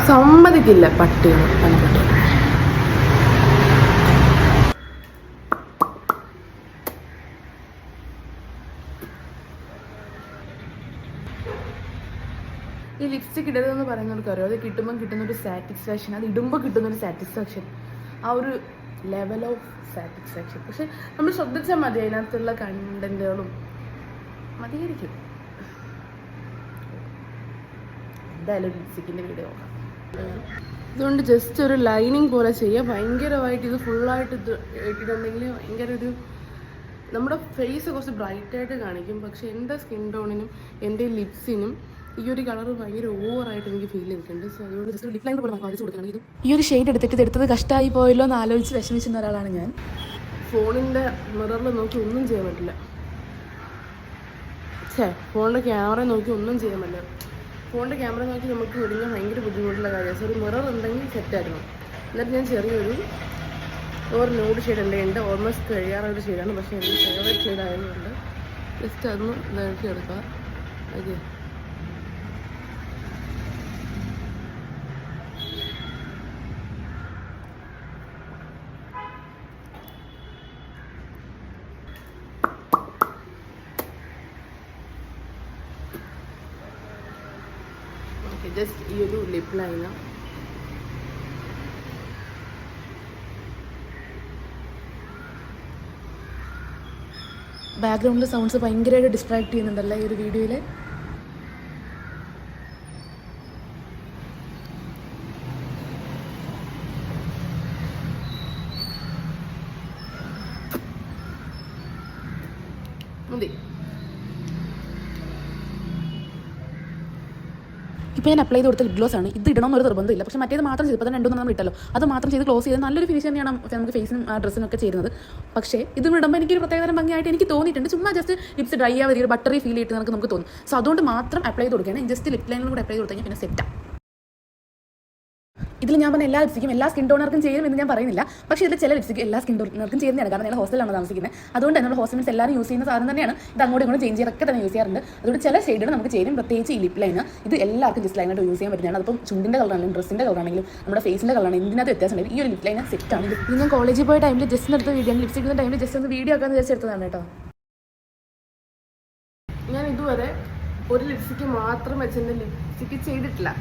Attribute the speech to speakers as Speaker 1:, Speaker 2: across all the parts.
Speaker 1: സമ്മതിക്കില്ല പട്ടികൾ പണിപ്പെട്ട്. ഈ ലിപ്സ്റ്റിക് ഇടരുതെന്ന് പറയുന്നവർക്ക് അറിയാം, അത് കിട്ടുമ്പോൾ കിട്ടുന്നൊരു സാറ്റിസ്ഫാക്ഷൻ, അത് ഇടുമ്പോൾ കിട്ടുന്നൊരു സാറ്റിസ്ഫാക്ഷൻ, ആ ഒരു ലെവൽ ഓഫ് സാറ്റിസ്ഫാക്ഷൻ. പക്ഷെ നമ്മൾ ശ്രദ്ധിച്ചാൽ മതി, അതിനകത്തുള്ള കണ്ടന്റുകളും മതിയായിരിക്കും. എന്തായാലും ലിപ്സ്റ്റിക്കിൻ്റെ വീഡിയോ നോക്കാം. ഇതുകൊണ്ട് ജസ്റ്റ് ഒരു ലൈനിങ് പോലെ ചെയ്യുക. ഭയങ്കരമായിട്ട് ഇത് ഫുള്ളായിട്ട് ഇത് ഇട്ടിട്ടുണ്ടെങ്കിൽ ഭയങ്കര ഒരു നമ്മുടെ ഫേസ് കുറച്ച് ബ്രൈറ്റായിട്ട് കാണിക്കും. പക്ഷെ എൻ്റെ സ്കിൻ ടോണിനും എൻ്റെ ലിപ്സിനും ഈ ഒരു കളർ ഭയങ്കര ഓവറായിട്ട് എനിക്ക് ഫീൽ ചെയ്തിട്ടുണ്ട്. സോ അതുകൊണ്ട് ജസ്റ്റ് ലിപ് ലൈനർ പോലെ വാങ്ങിച്ചു കൊടുക്കണം. ഇത് ഈ ഒരു ഷെയ്ഡ് എടുത്തത് കഷ്ടമായി പോയല്ലോ എന്ന് ആലോചിച്ച് വിഷമിച്ചിരുന്ന ഒരാളാണ് ഞാൻ. ഫോണിൻ്റെ മിററിൽ നോക്കി ഒന്നും ചെയ്യാൻ പറ്റില്ല. ഫോണിൻ്റെ ക്യാമറ നോക്കി ഒന്നും ചെയ്യാൻ പറ്റില്ല. ഫോണിൻ്റെ ക്യാമറ നോക്കി നമുക്ക് ഒടുങ്ങാൻ ഭയങ്കര ബുദ്ധിമുട്ടുള്ള കാര്യമാണ്. സോ ഒരു മിറർ ഉണ്ടെങ്കിൽ സെറ്റായിരുന്നു. എന്നിട്ട് ഞാൻ ചെറിയൊരു നോഡ് ഷെയ്ഡ് ഉണ്ട്, ഓൾമോസ്റ്റ് കഴിയാറൊരു ഷെയ്ഡാണ്. പക്ഷേ എനിക്ക് ഫേവറേറ്റ് ഷെയ്ഡ് ആയതുകൊണ്ട് ജസ്റ്റ് അതൊന്ന് ഇതാക്കി എടുക്കുക. ഓക്കെ, ജസ്റ്റ് ഈ ഒരു ലിപ്പ് ലൈനർ ബാക്ക്ഗ്രൗണ്ടിൽ സൗണ്ട്സ് ഭയങ്കരമായിട്ട് ഡിസ്ട്രാക്ട് ചെയ്യുന്നുണ്ടല്ലേ ഈ ഒരു വീഡിയോയിൽ. മതി. ഇപ്പോൾ ഞാൻ അപ്ലൈ ചെയ്ത് കൊടുത്ത ലിപ് ഗ്ലോസ് ആണ്. ഇത് ഇടണമെന്നൊരു നിർബന്ധമില്ല. പക്ഷേ മറ്റേത് മാത്രം ചെയ്ത് ഇപ്പോൾ തന്നെ 2 നമ്മൾ ഇട്ടല്ലോ, അത് മാത്രം ചെയ്ത് ക്ലോസ് ചെയ്ത് നല്ലൊരു ഫിനിഷ് തന്നെയാണ് നമുക്ക് ഫേസിനും ഡ്രസ്സിനൊക്കെ ചെയ്യുന്നത്. പക്ഷേ ഇത് ഇടുമ്പോൾ എനിക്കൊരു പ്രത്യേകതരം ഭംഗിയായിട്ട് എനിക്ക് തോന്നിയിട്ടുണ്ട്. ചുമ്മാ ജസ്റ്റ് ലിപ്സ് ഡ്രൈ ആവാതെ ഒരു ബട്ടറി ഫീൽ ചെയ്തിട്ട് നമുക്ക് തോന്നും. സോ അതുകൊണ്ട് മാത്രം അപ്ലൈ ചെയ്ത് കൊടുക്കുകയാണ്. ജസ്റ്റ് ലിപ് ലൈനറും കൂടെ അപ്ലൈ ചെയ്ത് കൊടുത്തു കഴിഞ്ഞാൽ പിന്നെ സെറ്റാണ്. ഇതിൽ ഞാൻ പറഞ്ഞ എല്ലാ ലിപ്സ്റ്റിക്കും എല്ലാ സ്കിൻ ടോണർക്കും ചെയ്യും എന്ന് ഞാൻ പറയുന്നില്ല. പക്ഷേ ഇതിൽ ചില ലിപ്സ്റ്റിക്ക് എല്ലാ സ്കിൻ ടോണർക്കും ചെയ്യുന്നതാണ്. കാരണം ഞങ്ങൾ ഹോസ്റ്റലാണ് താമസിക്കുന്നത്. അതുകൊണ്ട് എന്നുള്ള ഹോസ്റ്റൽസ് എല്ലാവരും യൂസ് ചെയ്യുന്ന സാധനം തന്നെയാണ്. ഇത് അങ്ങോട്ടും ഇങ്ങോട്ടും ചേഞ്ച് ചെയ്തൊക്കെ തന്നെ യൂസ് ചെയ്യാറുണ്ട്. അതുകൊണ്ട് ചില ഷെയ്ഡുകൾ നമുക്ക് ചേരും. പ്രത്യേകിച്ച് ഈ ലിപ് ലൈനർ ഇത് എല്ലാവർക്കും ജസ്റ്റ് ലൈനായിട്ട് യൂസ് ചെയ്യാൻ പറ്റുന്നതാണ്. അതിപ്പം ചുണ്ടിൻ്റെ കളറാണെങ്കിലും ഡ്രസ്സിൻ്റെ കളറാണെങ്കിലും നമ്മുടെ ഫേസിൻ്റെ കളറാണെങ്കിലും ഇതിനകത്ത് വ്യത്യാസം ഉണ്ട്. ഈ ഒരു ലിപ് ലൈനർ സെറ്റാണ്. ഇത് ഞാൻ കോളേജിൽ പോയ ടൈമിൽ ജസ്റ്റ് എടുത്ത വീഡിയോ, ലിപ്സ്റ്റിക് എടുത്ത ടൈമിൽ ജസ്റ്റ് ഒന്ന് വീഡിയോ ആക്കാന്ന് വിചാരിച്ചെടുത്തതാണ് കേട്ടോ. ഞാൻ ഇതുവരെ ഒരു ലിപ്സ്റ്റിക്ക് മാത്രം വെച്ച് എൻ്റെ ലിപ്സ്റ്റിക്ക് ചെയ്തിട്ടില്ല.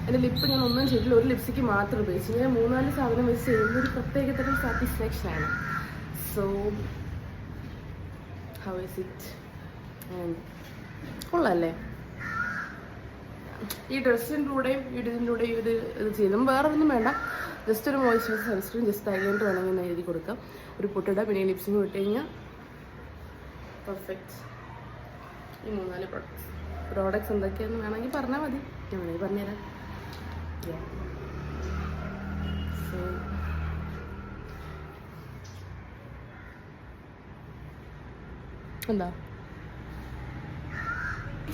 Speaker 1: എൻ്റെ ലിപ്പ് ഞാൻ ഒന്നും ചെയ്തില്ല, ഒരു ലിപ്സ്റ്റിക്ക് മാത്രം ഉപയോഗിച്ചു. ഞാൻ 3-4 സാധനം വെച്ച് ചെയ്യുന്ന ഒരു പ്രത്യേകതരം സാറ്റിസ്ഫാക്ഷനാണ്. So how is it? കൊള്ളാല്ലേ? ഈ ഡ്രസ്സിൻ്റെ കൂടെയും ഇതിൻ്റെ കൂടെയും ഇത് ചെയ്തും വേറെ ഒന്നും വേണ്ട. ജസ്റ്റ് ഒരു മോയ്സ്ചറൈസർ സൺസ്ക്രീൻ ജസ്റ്റ് ആയിട്ട് വേണമെങ്കിൽ എഴുതി കൊടുക്കാം. ഒരു പൊട്ടിടുക, പിന്നെ ലിപ്സിന് വിട്ട് കഴിഞ്ഞാൽ പെർഫെക്റ്റ്. ഈ 3-4 പ്രോഡക്ട്സ് എന്തൊക്കെയാണെന്ന് വേണമെങ്കിൽ പറഞ്ഞാൽ മതി, ഞാൻ വേണമെങ്കിൽ പറഞ്ഞുതരാം. So എന്താ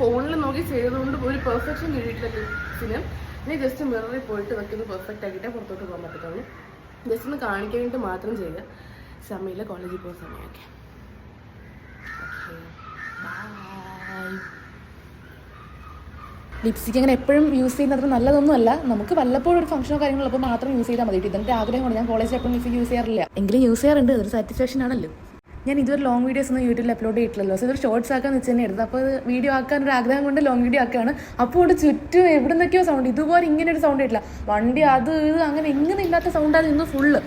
Speaker 1: ഫോണിൽ നോക്കി ചെയ്തതുകൊണ്ട് ഒരു പെർഫെക്ഷൻ കിട്ടിയിട്ടില്ല ലിപ്സിന്. ഇനി ജസ്റ്റ് മിററിൽ പോയിട്ട് വെക്കുന്ന പെർഫെക്റ്റ് ആക്കിയിട്ടേ പുറത്തോട്ട് പോകാൻ പറ്റത്തുള്ളൂ. ജസ്റ്റ് ഒന്ന് കാണിക്കാൻ വേണ്ടി മാത്രം ചെയ്യുക. സമയമില്ല, കോളേജിൽ പോകുന്ന സമയമൊക്കെ. ബൈ. ലിപ്സ്റ്റിക് അങ്ങനെ എപ്പോഴും യൂസ് ചെയ്യുന്നത് നല്ലതൊന്നും അല്ല. നമുക്ക് വല്ലപ്പോഴും ഒരു ഫംഗ്ഷനോ കാര്യങ്ങളപ്പോൾ മാത്രം യൂസ് ചെയ്താൽ മതി. ഇതിൻ്റെ ആഗ്രഹമാണ്. ഞാൻ കോളേജിൽ എപ്പോഴും ലിപ്സ്റ്റിക് യൂസ് ചെയ്യാറില്ല, എങ്കിലും യൂസ് ചെയ്യാറുണ്ട്. അതൊരു സാറ്റിസ്ഫാക്ഷൻ ആണല്ലോ. ഞാൻ ഇതൊരു ലോങ് വീഡിയോസ് ഒന്നും യൂട്യൂബിൽ അപ്ലോഡ് ചെയ്തിട്ടില്ലല്ലോ. സോ ഇതൊരു ഷോർട്സ് ആക്കാന്ന് വെച്ച് തന്നെ എടുത്തത്. അപ്പോൾ ഇത് വീഡിയോ ആക്കാൻ ഒരു ആഗ്രഹം കൊണ്ട് ലോങ് വീഡിയോ ആക്കുകയാണ്. അപ്പോൾ ഇവിടെ ചുറ്റും എവിടെ നിന്നൊക്കെയോ സൗണ്ട്, ഇതുപോലെ ഇങ്ങനെ ഒരു സൗണ്ട് ആയിട്ടില്ല. വണ്ടി അത് ഇത് അങ്ങനെ എങ്ങനെ ഇല്ലാത്ത സൗണ്ടാണ് ഇന്ന് ഫുള്ള്.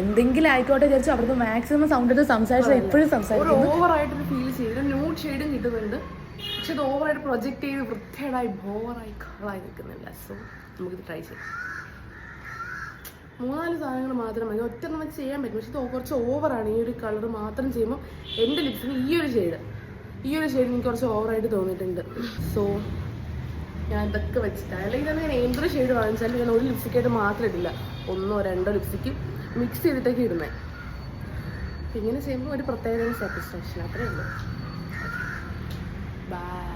Speaker 1: എന്തെങ്കിലും ആയിക്കോട്ടെ വിചാരിച്ചു അവിടുത്തെ മാക്സിമം സൗണ്ട് എടുത്ത് സംസാരിച്ചത് എപ്പോഴും സംസാരിക്കും. ഓവറായിട്ട് ഫീൽ ചെയ്ത് ന്യൂഡ് ഷെയ്ഡും കിട്ടുന്നുണ്ട്. പക്ഷെ ഇത് ഓവറായിട്ട് പ്രൊജക്റ്റ് ചെയ്ത് വൃത്തികേടായി ബോറായി കളറായി നിൽക്കുന്നില്ല. സോ നമുക്കിത് ട്രൈ ചെയ്യാം. 3-4 സാധനങ്ങൾ മാത്രം മതി, ഒറ്റ നമുക്ക് ചെയ്യാൻ പറ്റും. പക്ഷെ ഇത് കുറച്ച് ഓവറാണ്. ഈ ഒരു കളർ മാത്രം ചെയ്യുമ്പോൾ എൻ്റെ ലിപ്സിന് ഈ ഒരു ഷെയ്ഡ് എനിക്ക് കുറച്ച് ഓവറായിട്ട് തോന്നിയിട്ടുണ്ട്. സോ ഞാൻ ഇതൊക്കെ വെച്ചിട്ട് അല്ലെങ്കിൽ തന്നെ ഞാൻ എന്തൊരു ഷെയ്ഡ് വാങ്ങിച്ചാലും ഞാൻ ഒരു ലിപ്സ്റ്റിക്കായിട്ട് മാത്രം ഇടില്ല, 1-2 ലിപ്സ്റ്റിക്ക് മിക്സ് ചെയ്തിട്ടൊക്കെ ഇടുന്നത്. ഇങ്ങനെ ചെയ്യുമ്പോൾ ഒരു പ്രത്യേക സാറ്റിസ്ഫാക്ഷൻ. അത്രേ ഉള്ളൂ. Bye.